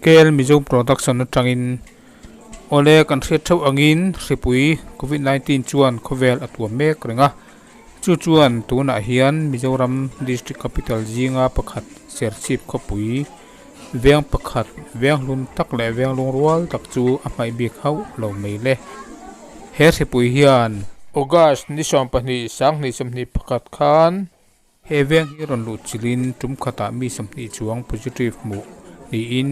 kel mizo production na tangin ole kan thret thau angin ripui covid-19 chuan khovel atwa mek renga chuan tuna hian Mizoram district capital jinga pakhat serchip khopui veng pakhat veng lun tak le veng lung rual tak chu a mai bik hau lo mai le he ripui hian August ni som pani sang ni somni pakhat khan he veng hi ron lu chilin tum khata mi somni chuang positive mu ni in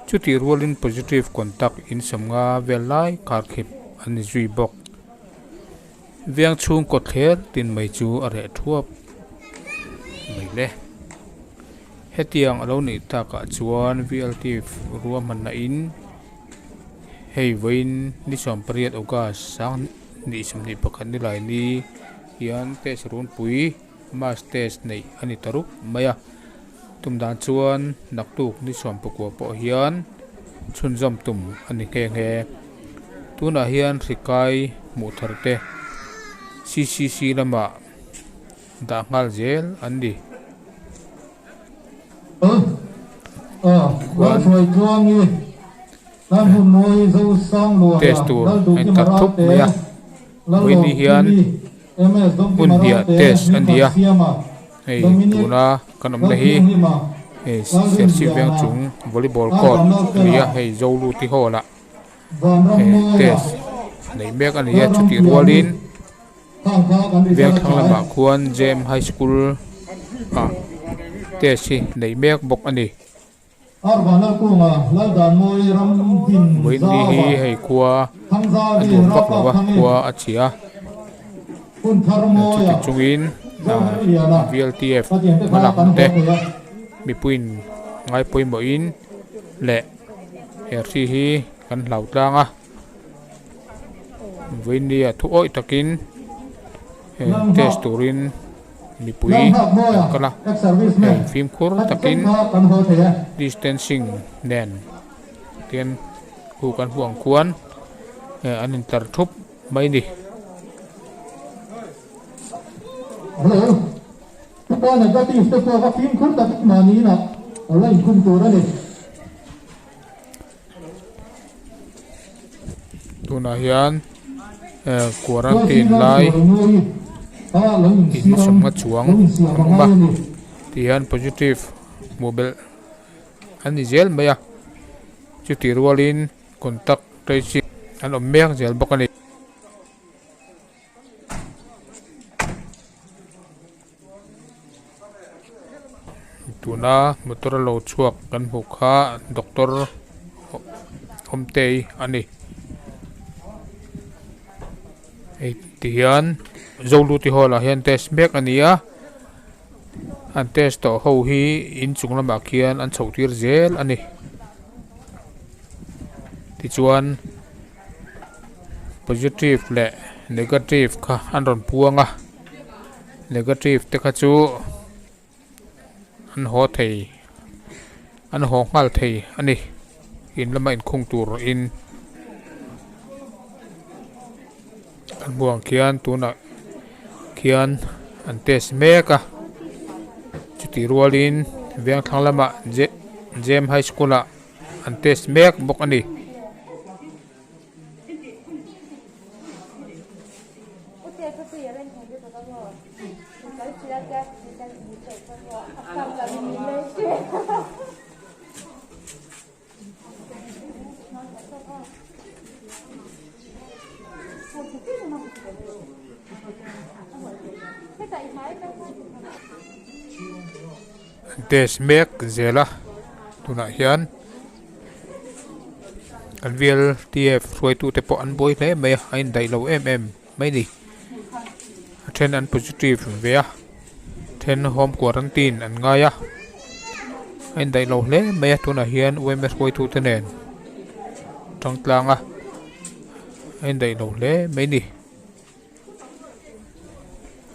chuti rolin positive contact in samnga velai karkhip ani zui bok viang chung ko thler tin mai chu are thuap mai le hetiang alo ni ta ka chuan VLT ruam man na in hei vein ni som pariat August sang ni somni pakhat ni lai ni hian test run pui mas test nei ani taruk maya tumdan chuan naktuk ni som pakwa po hian chunjam tum ani nge tuna hian rikai mu tharte CCC lama da ngal zel andi wa choi chuang ni nam hun moi zo sang lo test tu ai tar thup maya wini hian hun dia test andia hei tuna kanam le hi hei sersi veng chung volleyball court ria hei zolu ti hola test nei mek ani ya chuti rualin veng thanglama khuan JM High School test hi nei mek bok ani wini hi hei khuwa anum vak lawa khuwa achia chuti chungin VLTF malak te mipuin ngai poimo in le hersi hi kan hlau tlanga venia thu oi takin test turin mipui kala film khur takin distancing nen tian ku kan huang khuan anin tar thup mai ni hello tupa negative te ko ka film khur tak mani na online kum tu ra ni tuna hian quarantine lai in somnga chuang ma tian positive mobile ani zel maya chuti rualin contact tracing an ommek zel bokani tuna motor lo chuak kan hukha doctor homtei ani tian zolu ti hola hian test mek ania an test to ho hi in chunglama khian an chhotir zel ani ti chuan positive le negative kha an ron puanga negative te kha chu an ho thei an ho ngal thei ani in lama in khung tur in an buang khian tuna khian an test meka chuti rualin veng thanglama JM High School a an test mek bok ani test mek zela tuna hian kan VLTF ruai tu te po an boi hle mai ain dai lo mai ni then an positive vea then home quarantine an ngaya ain dai lo hle mai tuna hian UMS ruai tu te nen tangtlanga ain dai lo hle mai ni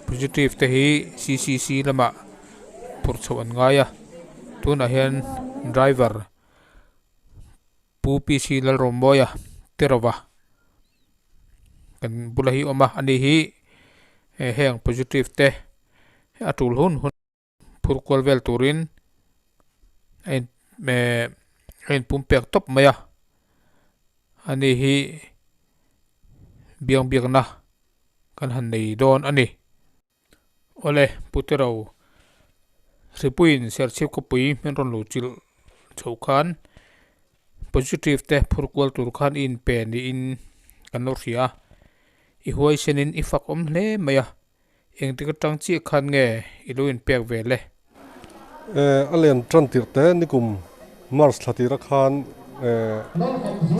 positive te hi CCC lama purcho an ngaya tuna hian driver pu PC lal romboya terova kan bulahi oma ani hi heng positive te atul hun phurkol vel turin in pumpek top maya ani hi biang biang na kan han nei don ani ole putero ripuin serchip ko pui men ron lo chil chokhan positive te phurkwal tur khan in pe ni in kanor i huai senin i fak hle maya eng tik tang chi khan nge iluin pek vele alen tran tirte nikum mars thatira khan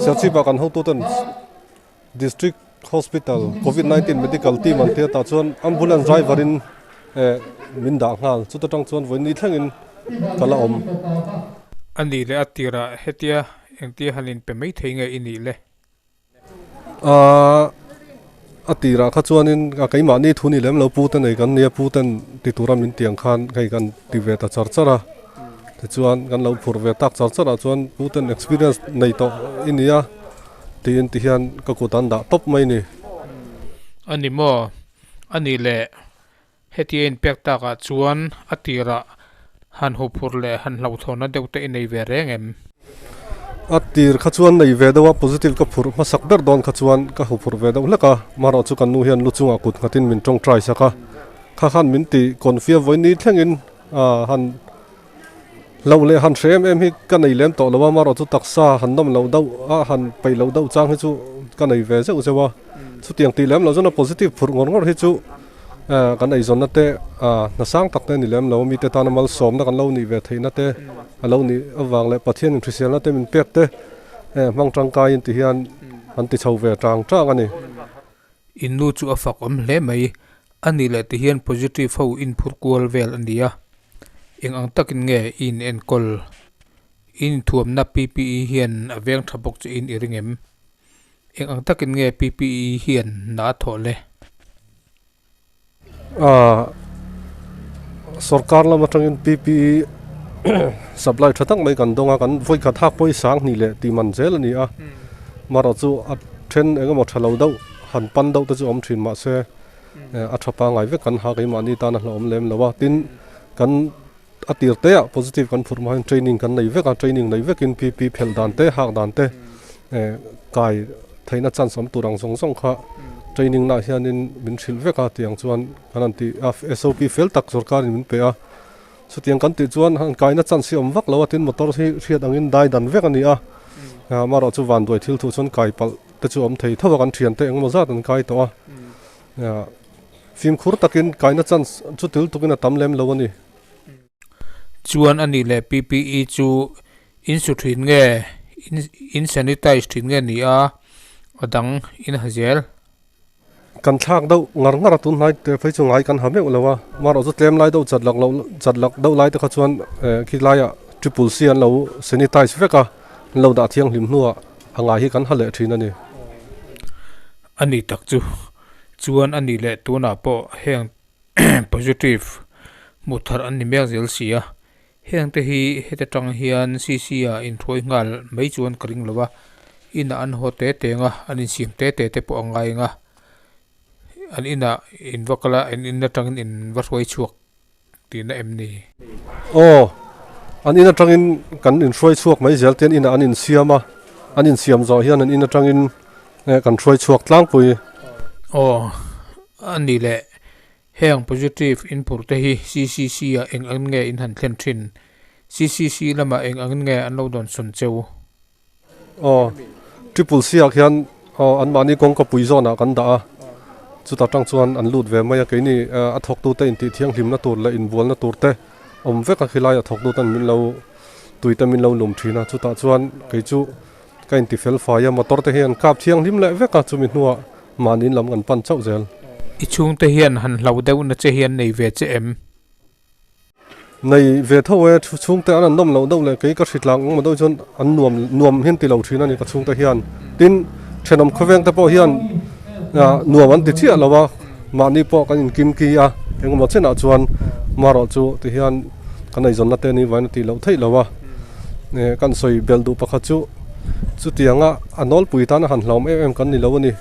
serchi bakan ho toten district hospital covid-19 medical team an te ta chuan ambulance driver in min da ngal chu ta tang chuan voi ni thlangin kala om ani le atira hetia engti halin pe mai theinga ini le atira kha chuanin ka keima ni thuni lem lo putan nei kan nia putan ti turam in tiang khan kai kan ti ve ta charchara te chuan kan lo phur ve tak charchara chuan putan experience nei to inia tin ti hian ka kutan da top mai ni ani mo ani le hetien pek ta ka chuan atira han ho phur le han lo thona deute inei ve rengem atir kha chuan nei ve dawa positive ka phur ma sakber don kha chuan ka hu phur ve daw leka maro chu kan nu hian lu chunga kut ngatin min tong try saka kha khan min ti confia voi ni thlengin han lo le han shem em hi ka nei lem to lawa maro chu taksa han nom lo dau han pai lo dau chang hi chu ka nei ve zeu zewa chu tiang ti lem lo zona positive phur ngor ngor hi chu kan ei zon na te na sang tak te ni lem lo mi te tan mal som na kan lo ni ve theina te alo ni awang le pathian nutrition la te min pek te mang tang kai in ti hian an ti chho ve tang tang ani inu chu afak hle mai ani le ti hian positive ho in phurkwal vel ania eng ang takin nge in en kol in thuam na PPE hian aveng thabok chu in iringem eng ang takin nge PPE hian na thole sarkar la matangin PPE supply thatang mai kan donga kan voi kha thak poi sang ni le ti man zel ani a maro chu a then enga mo thalo dau han pan dau ta chu om thin ma se a thapa ngai ve kan ha kai ma ni ta na hlom lem lawa tin kan atir te positive kan phur ma training kan nei ve ka training nei ve kin PPE phel dan te hak dan te kai thaina chan som turang song song kha training na hianin min thil ve ka tiang chuan kanan ti SOP fel tak sarkar min pe a so tiang kan ti chuan han kaina chan si om vak lawa tin motor hi riat angin dai dan vek ani a maro chu van doi thil thu chon kai pal te chu om thei thawa kan thian te engmo zat an kai to a film khur takin kaina chan chu til tukina tamlem lawani chuan ani le PPE chu in su thin nge in sanitize thin nge ni a adang in hazel kan thak dau ngar ngar tun nai te phei chu ngai kan hame ulawa maro chu tlem lai dau chatlak dau lai te kha chuan khi laia triple c an lo sanitize veka lo da thiang hlim hnuwa anga hi kan hale thin ani ani tak chu chuan ani le tuna po heng positive muthar ani mek zel sia heng te hi hete tang hian cc a in thoi ngal mai chuan kring lowa ina an hote tenga anin sim te po angai nga an ina in vakala in na tangin in varhoi chuak tina emni an ina tangin kan in throi chuak mai zel ten ina anin siam zo hian an ina tangin kan throi chuak tlang pui ani le heng positive in purte hi CCC a eng ang nge in han thlen thin CCC lama eng ang nge an lo don sun cheu triple c a khian an mani kong ka pui zona kan da chu ta tang chuan an lut ve maya ke ni a thok tu te in ti thiang hlim na tur la in bol na tur te om ve ka khilai a thok tu tan min lo tuita min lo lum thina chu ta chuan ke chu ka in ti fel fa ya motor te hian kap thiang hlim le ve ka chu min nuwa manin lam kan pan chau zel i chung te hian han hlau deuh na che hian nei ve che em nei ve thawe chung te an nom lo deuh le ke ka thitlang ma do chon an nuam hin ti lo thina ni ka chung te hian tin thenom khoweng te po hian nuam an ti thia lawa mani po kan in kim ki a engmo chena chuan maro chu ti hian kan ei zon na te ni vain ti lo thei lawa ne kan soi bel du pakha chu tianga anol pui tan han hlom em kan ni lo ni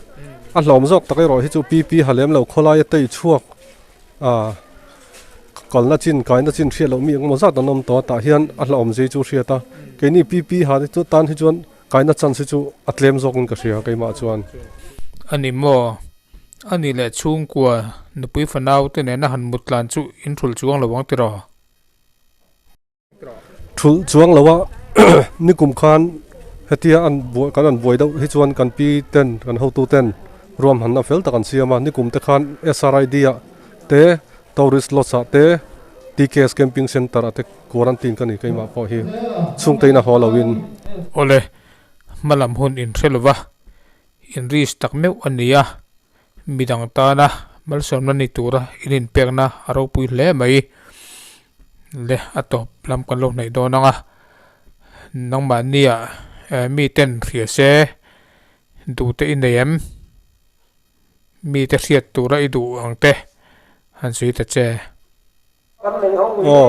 a hlom jok takai ro hi chu pp halem lo kholai te chuak kal na chin kai na chin thria lo mi mo za ta nom to ta hian a hlom je chu thria ta ke ni pp ha chu tan hi chuan kai na chan se chu atlem zok ka thria ke ma chuan ani mo ani le chung kwa nupui fanau te ne na han mutlan chu in thul chuang lawang ti ro thul chuang lawa ni kum khan hetia an bo kan an boi do hi chuan kan pi ten kan ho tu ten rom han na fel ta kan siama ni kum te khan sri dia te tourist lotsa te tks camping center ate quarantine kan ni kai ma po hi chung te na holowin ole malam hun in thelwa in ris tak meu ania midang ta na mal som na ni tura in pek na aro pui le mai le atop lam kan lo nei do nanga nang ma nia mi ten thria se du te in em mi te riat tura i du ang te han sui ta che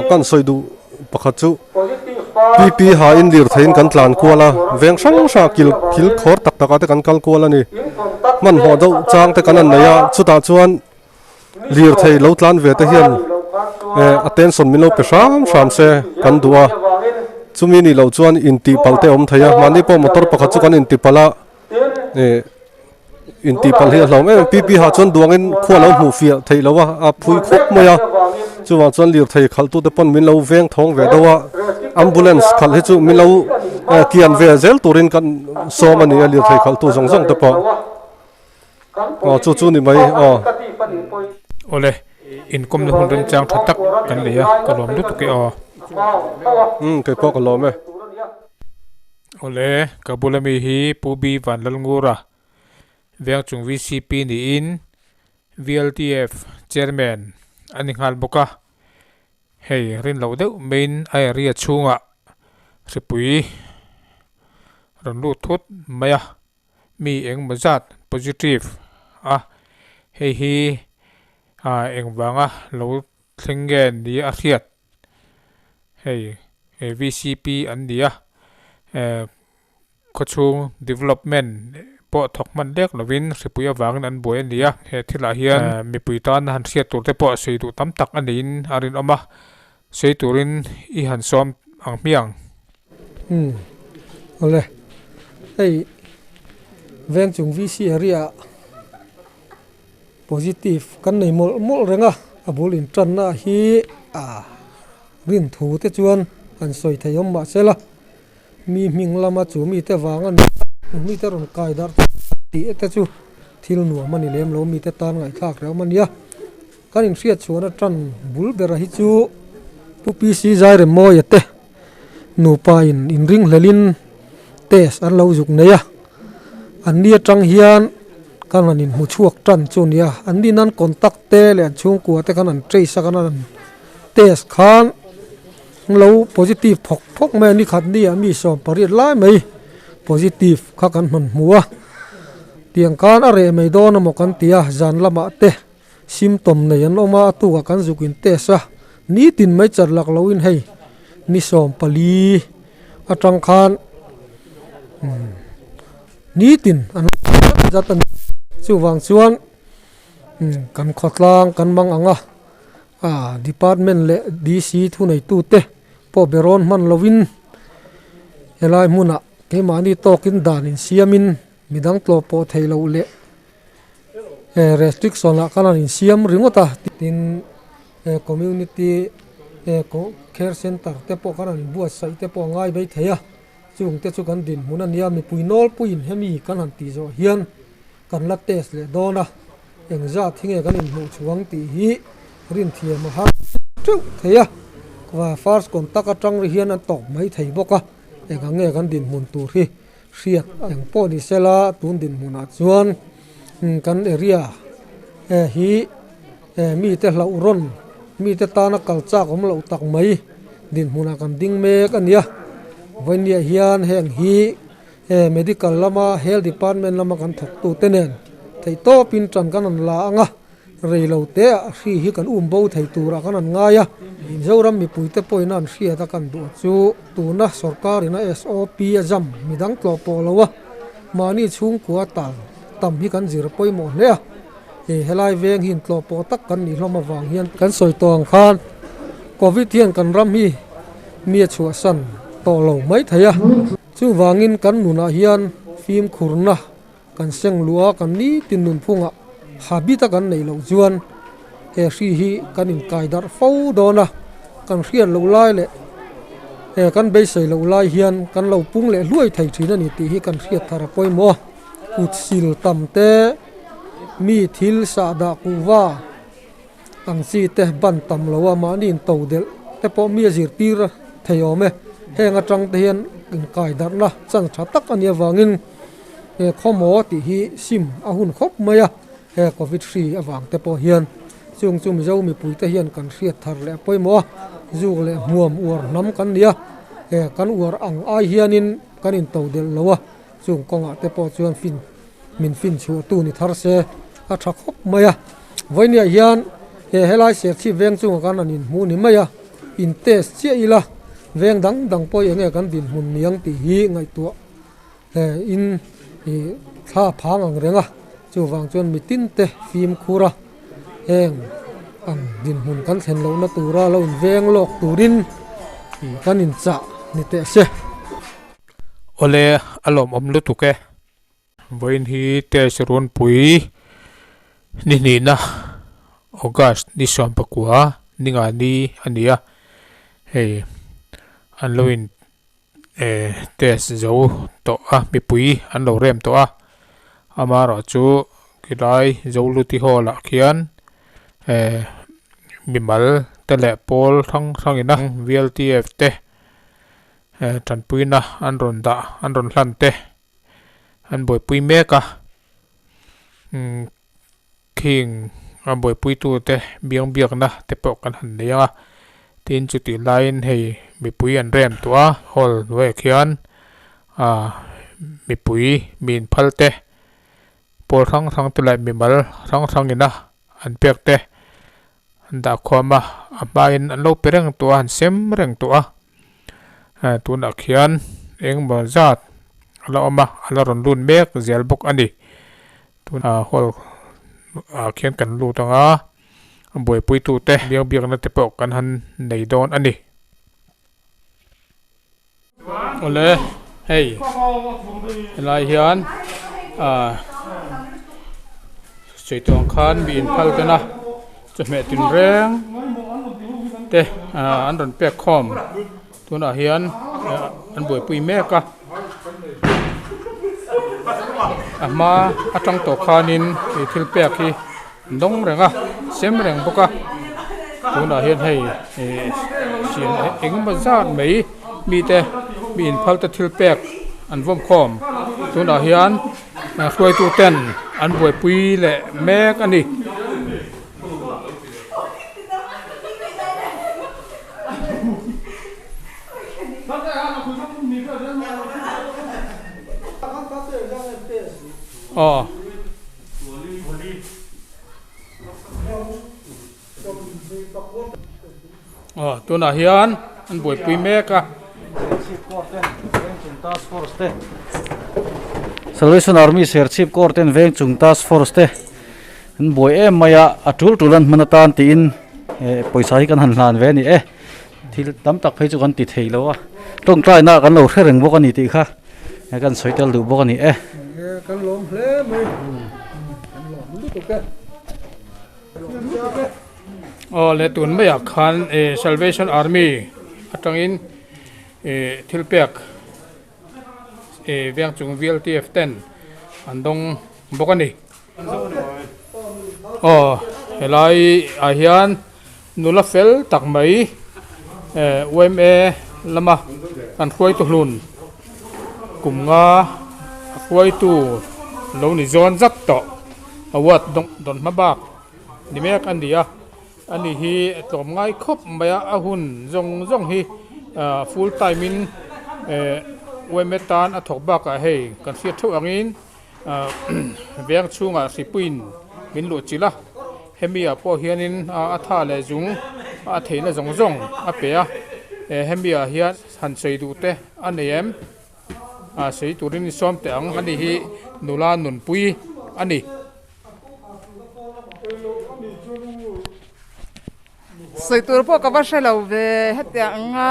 kan soi du pakhat chu pp ha in lir thein kan tlan kuala veng sang sa kil khor tak tak ate kan kal kuala ni man ho do chang te kan an naya chuta chuan lir thei lo tlan ve te hian attention milo pe sam se kan duwa chumi ni lo chuan in ti palte om thaya mani po motor pakhat chu kan in ti pala in ti pal hi hlom pp ha chuan duangin khualo hmu fia thei lowa a phui khop moya chuwa chuan lir thei khal tu te pon min lo veng thong ve dawa ambulance khal hi chu min lo kian ve zel turin kan som ani lir thei khal tu zong zong te po chu ni mai ole in kom le hun ren chang thatak kan le ya kalom du tu ke ke po ka lo me ole kabulami hi pubi van lalngura veng chung vcp ni in vltf chairman ani ngal boka hei rin lo deuh main ai ria chunga ripui ron lu thut maya mi eng mazat positive hei hi eng wanga lo thlingen ni a riat hei vcp an dia kochung development po thokman dek lovin ripuya wangin an boy ania he thila hian mi puitan han riat tur te po sei tu tam tak anin arin oma sei turin I han som ang miang ole ei veng chung vc area positive kan nei mol renga abulin tran na hi rin thu te chuan an soi thayom ma sela mi ming lama chu mi te wangan mi te ron kai dar ti te chu thil nu mani lem lo mi te tan ngai thak rew mania kan in riat chuan a tran bul bera hi chu pupi si zai re mo yate nu pa in ring lelin tes an lo juk neya an nia tang hian kan anin mu chuak tran chu nia an din an contact te le an chung ku te kan an trace kan an tes khan lo positive phok me ni khat ni mi som parit lai mai positive kha kan man muwa tiang kan are mai do na mo kan tia zan lama te symptom nei an oma tu ka kan zukin te sa ni tin mai char lak loin hei ni som pali atang khan ni tin an jatan chu wang chuan kan khotlang kan mang anga department le dc thu nei tu te po beron man lovin helai muna ke mani tokin dan in siamin midang tlo po thailo le restriction la kana in siam ringota tin community care center te po kana in buat sai te po ngai bai theya chung te chu kan din muna nia mi puinol puin hemi kan han ti zo hian kan la test le dona engza thinge kan in hu chuang ti hi rin thiam ha chu theya wa first contact atang ri hian an tok mai thei boka ega nge kan din mun tur hi riat eng po ni sela tun din muna chuan kan area hi mi te hlau ron mi te tana kalcha kom lo tak mai din muna kan ding me kania vania hian heng hi medical lama health department lama kan thok tu tenen thei to pin tran kan an la anga reilo te hi kan bo thei tura kan an ngaya zoram mi puite poina an hria ta kan du chu tuna sarkarina sop azam midang tlo polowa mani chung kwa tam hi kan zir poimo le helai veng hin tlo po tak kan ni hloma wang hian kan soi tong khan covid hian kan ram hi mi chua san to lo mai thaya chu wangin kan nuna hian phim khurna kan seng lua kan ni tin nun phunga habita kan nei lo chuan he hri hi kan in kai dar fo dona kan hrian lo lai le he kan be sei lo lai hian kan lo pung le hluai thei thina ni ti hi kan hriat thara poimo ut sil tamte mi thil sa da kuwa ang si te ban tam lowa ma nin to del te po mi zir tir theyome henga tang te hian in kai dar na chan tha tak ania wangin e khomo ti hi sim ahun khop maya he covid free awang te po hian chung chung zo mi pui te hian kan hriat thar le poimo zuk le muam ur nam kan nia he kan ur ang ai hianin kan in to del lowa chung konga te po chuan fin chu tu ni thar se a tha khop maya voinia hian he helai se chi veng chung kan anin mu ni maya in test che ila veng dang poi enge kan din hun niang ti hi ngai tu he in hi tha phang ang renga chu wang chuan mi tin te phim khura heng ang din hun kan thlen lo na tura lo in veng lok turin kan in cha ni te se ole alom om lu tu ke voin hi te serun pui ni na August ni som pakua ninga ni ania hey an loin test zo to a mi pui an lo rem to a amaro chu kidai zo lu ti hola khian mi mal tele pol thang ina VLTF te tan pui na an ron hlan te an boi pui meka king an boi pui tu te biang na te pok kan han nia tin chu ti line hei mi pui an rem tua hol we khian mi pui min phal te pol thang te lai mi mal thang ina an pek te an da khoma aba in an lo pereng tua an sem reng tua tun a khian eng ba zat ala oma ala ron lun mek zel bok ani tun hol khian kan lu tanga boi pui tu te biang na te pok kan han nei don ani ole hey lai hian seitong khan bi in phal kana chme tin reng te an ron pek khom tuna hian an boi pui meka ama atang to khanin thil pek hi dong renga sem reng boka tuna hian hei sian eng ba zat mei mi te mi in phal ta thil pek an vom khom tuna hian khoi tu ten an boi pui le mek ani tuna hian an boi pui meka Salvation Army Serchip Korten Veng Chung Task Force te an boi em maya atul tulan manatan tin poisa hi kan han hlan ve ni thil tam tak phei chu kan ti thei lo a tong trai na kan lo thereng bok ani ti kha kan soitel du bok ani kan lom hle mai kan lom lu tu ke le tun me ya khan Salvation Army atangin thilpek veng chung VLTF 10 andong bokani helai a hian nula fel tak mai UMA lama kan khoi tu hlun kumnga khoi tu lo ni zon zak to awat don mabak nimek andia ani hi tom ngai khop maya ahun zong hi full time in wemetan athok baka hei kan fiat thu angin veng chunga sipuin min lo chila hemia po hianin atha le jung a theina zong a pe a hemia hian han sei du te anem sei turin som te ang ani hi nula nun pui ani soi tur po ka var shelo ve hetia anga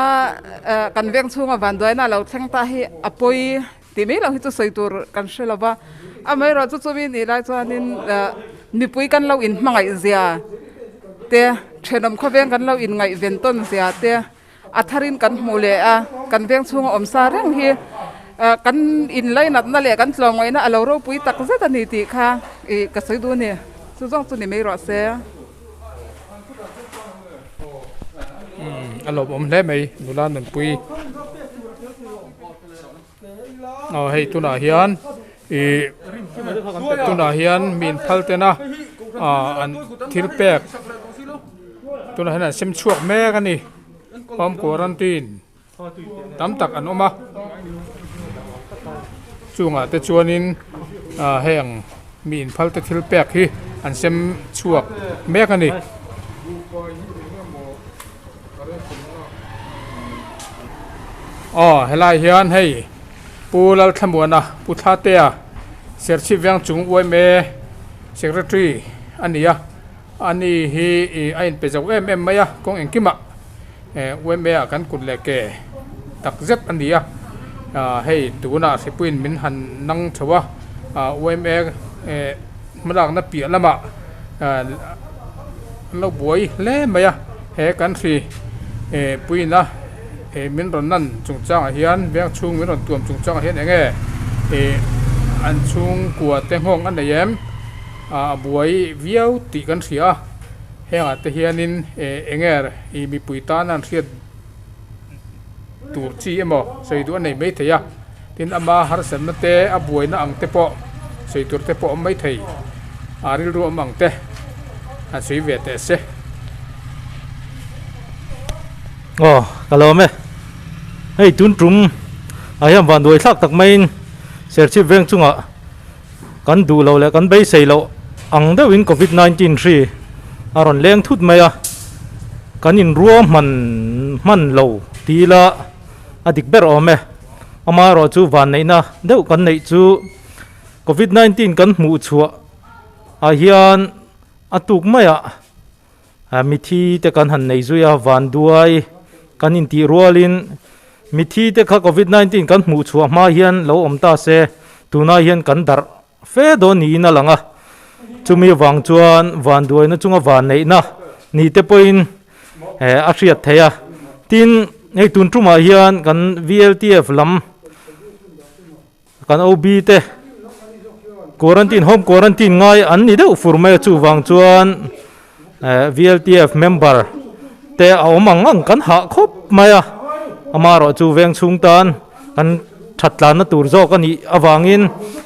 kan veng chunga van doi na lo thleng ta hi apoi ti me lo hi chu soi tur kan shelo ba amai ro chu chumin ni lai chuanin mi pui kan lo in mangai zia te thenom kho veng kan lo in ngai ven ton zia te atharin kan mule a kan veng chunga om sa reng hi kan in lai nat na le kan tlongoi na alo ro pui tak zeta ni ti kha e ka soi du ni chu jong chu ni me ro se alo om le mai nula nan pui hei tuna hian tuna hian min phaltena an thil pek tuna hian sem chuak me ka ni home quarantine tam tak an oma chunga te chuanin heng min phalte thil pek hi an sem chuak me ka ni helai hian hei pulal thamuana puthatea serchi vyang chung oi me secretary ania ani hi ain pe jaw em maya kong engkima oi me kan kun leke tak zet ania hei tuna sipuin min han nang thawa oi me malak na pi lama lo boi le maya he kan thi puina min ron nan chung chang hian veng chung min ron tuam chung chang hian enge an chung kwa te hong an yem buai viau ti kan ria henga te hianin enger mi puitan an riat tur chi emo sei du nei mai theya tin ama har san te a buai na ang te po sei tur te po mai thei aril ru amang te a sei ve te se kalau me hei tun trum ayam van doi thak tak main serchi veng chunga kan du lo le kan bei sei lo ang da win covid 19 3 aron leng thut maya kan in ruam man lo ti la adik ber ome ama ro chu van nei na deu kan nei chu covid 19 kan mu chua a hian atuk maya mi thi te kan han nei zuya van duai kan in ti rualin mi thi te kha covid 19 kan mu chua ma hian lo om ta se tuna hian kan dar fe do ni na langa chumi wang chuan van duai na chunga van nei na ni te poin a hriat theya tin ei tun truma hian kan VLTF lam kan OB te quarantine home quarantine ngai an ni deuh furme chu wang chuan VLTF member te awmangang kan ha khop maya amaro chu veng chung tan kan thatlan na tur zo kan ni awangin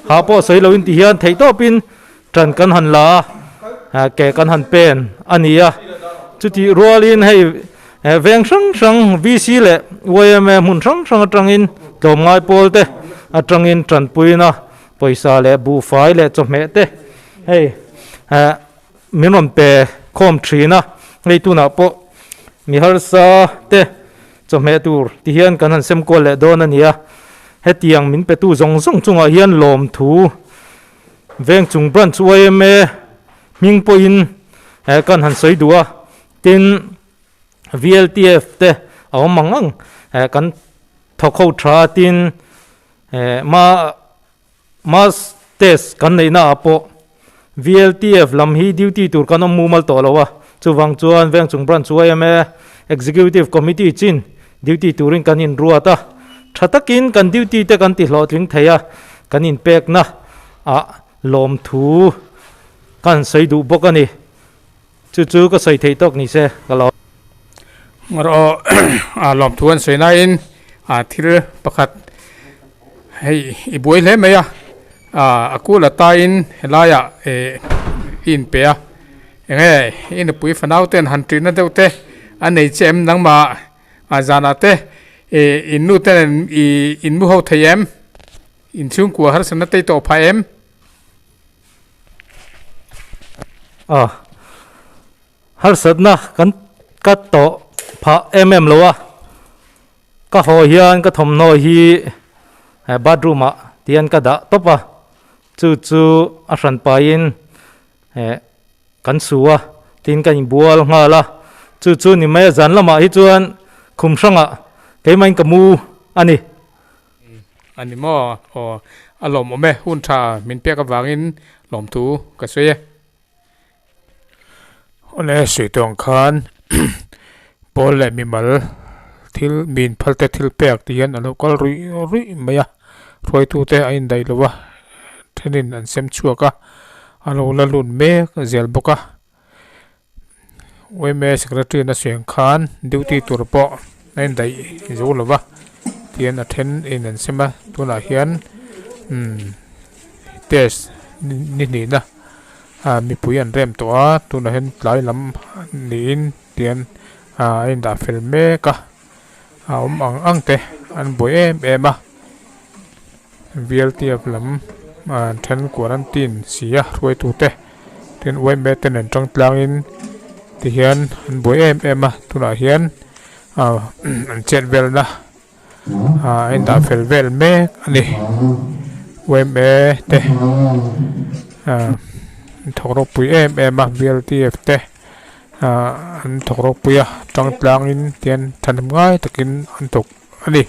ha po soiloin ti hian thei to pin tran kan han la ke kan han pen ania chuti rualin hei veng sang VC le YM mun sang atangin tom ngai pol te atangin tran puina paisa le bu fai le chome te hei minom pe khom thina ngei tu na po mi har sa te chome tur ti hian kan han sem ko le don ania hetiang min pe tu zong chunga hian lom thu veng chung branch YM ming po in kan han soi dua tin VLTF te awmangang kan thokho tha tin ma test kan nei na po VLTF lam hi duty tur kan mumal to lawa chuwang chuan veng chung branch YM executive committee chin duty turin kan in ruata thatakin kan duty te kan ti hlo tling theya kan in pek na a lom thu kan sei du bokani chu ka sei thei tok ni se kalo ngaro lom thuan seina in thir pakhat hei iboi le meya akula ta in helaya in pe enge in pui fanau ten hantri na deute anei chem nangma azana te innu ten in mu ho thayem in chung ku har sana te to phaem har sadna kan kat to pha lowa ka ho hian ka thom no hi bathroom a tian ka da topa chu a ran pa in kan suwa tin kan bual nga la chu ni mai zan lama hi chuan khum sanga keimain kamu ani ani mo o alom ome hun tha min pe ka wangin lom tu ka soye ole sui tong khan bol le mi mal thil min phalte thil pek ti hian alo kal rui maya roi tu te a in dai lowa thenin an sem chuaka alo la lun me zel boka weme secretary na siang khan duty turpo nain dai zo lowa tian a then in an sema tuna hian test ni na mi puyan rem to a tuna hen tlai lam niin tian in da fel me ka ang te an boi em a VLTF lam then quarantine sia roi tu te ten wei me ten an tang tlang in ti hian an boi em a tuna hian an chet vel na in da fel vel me ani wei me te thoro pui em a VLTF te an thoro puya tang tlang in tian than ngai takin an tok ani